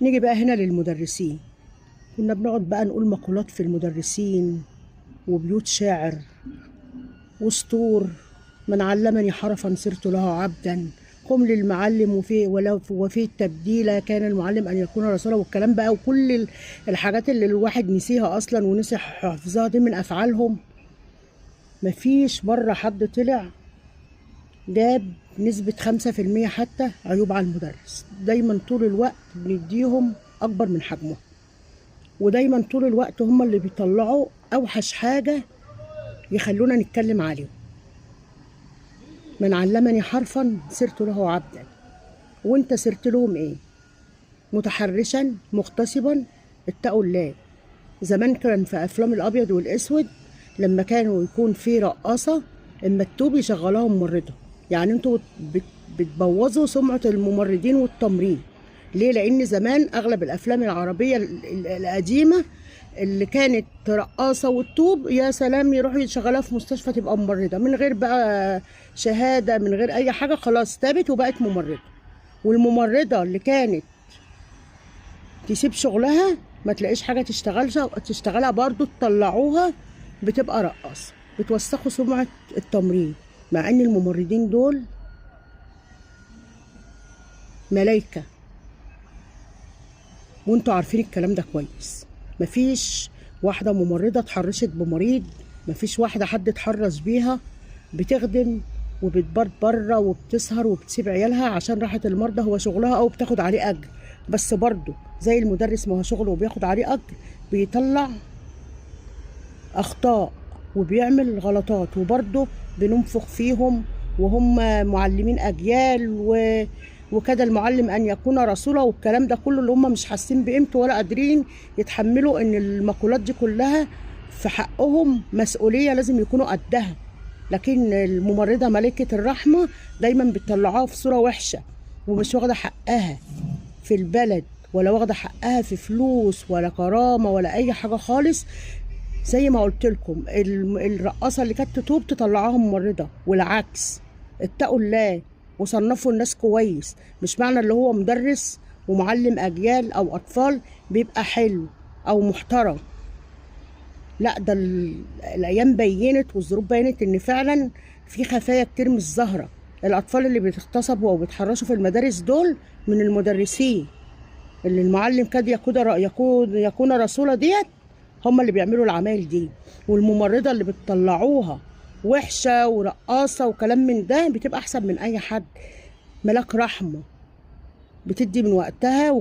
نيجي بقى هنا للمدرسين. كنا بنقعد بقى نقول مقولات في المدرسين وبيوت شاعر وسطور. من علمني حرفا صرت له عبدا، قم للمعلم وفي التبديل كان المعلم ان يكون رسولا، والكلام بقى وكل الحاجات اللي الواحد نسيها اصلا ونسي حفظها دي من افعالهم. مفيش مرة حد طلع جاب نسبة 5% حتى عيوب على المدرس. دايما طول الوقت بنديهم أكبر من حجمهم، ودايما طول الوقت هم اللي بيطلعوا أوحش حاجة يخلونا نتكلم عليهم. من علمني حرفا صرت له عبدا، وانت صرت لهم ايه؟ متحرشا مغتصبا، اتقوا الله. زمان كان في أفلام الأبيض والأسود لما كانوا يكون في رقاصة اما تتوب يشغلوها ممرضة. يعني انتوا بتبوظوا سمعة الممرضين والتمريض. ليه؟ لأن زمان أغلب الأفلام العربية القديمة اللي كانت رقاصة وتتوب يا سلام يروحوا يشغلوها في مستشفى تبقى ممرضة من غير بقى شهادة، من غير أي حاجة، خلاص تابت وبقت ممرضة. والممرضة اللي كانت تسيب شغلها ما تلاقيش حاجة تشتغلها برضو تطلعوها بتبقى رقاصة. بتوسخوا سمعة التمريض، مع ان الممرضين دول ملايكة، وانتوا عارفين الكلام ده كويس. مفيش واحدة ممرضة اتحرشت بمريض، مفيش واحدة حد اتحرش بيها بتخدم وبتبات بره وبتسهر وبتسيب عيالها عشان راحة المرضى هو شغلها او بتاخد عليه اجر. بس برضو زي المدرس ما هو شغله وبياخد عليه اجر، بيطلع اخطاء وبيعمل غلطات وبرضه بننفخ فيهم وهم معلمين اجيال وكاد المعلم ان يكون رسولا، والكلام ده كله اللي هم مش حاسين بقيمته ولا قادرين يتحملوا ان المقولات دي كلها في حقهم مسؤولية لازم يكونوا قدها. لكن الممرضة ملكة الرحمة دايما بتطلعوها في صورة وحشة ومش واخدة حقها في البلد، ولا واخدة حقها في فلوس ولا كرامة ولا اي حاجة خالص. زي ما قلت لكم الرقاصه اللي كانت تتوب تطلعوها ممرضه، والعكس. اتقوا الله وصنفوا الناس كويس. مش معنى اللي هو مدرس ومعلم اجيال او اطفال بيبقى حلو او محترم. لا، ده الايام بينت والظروف بينت ان فعلا في خفايا كتير مش ظاهره. الاطفال اللي بيغتصبوا او بيتحرشوا في المدارس دول من المدرسين اللي المعلم كاد يكون رسولا ديت، هم اللي بيعملوا العمايل دي. والممرضة اللي بتطلعوها وحشة ورقاصة وكلام من ده بتبقى أحسن من أي حد. ملاك رحمة بتدي من وقتها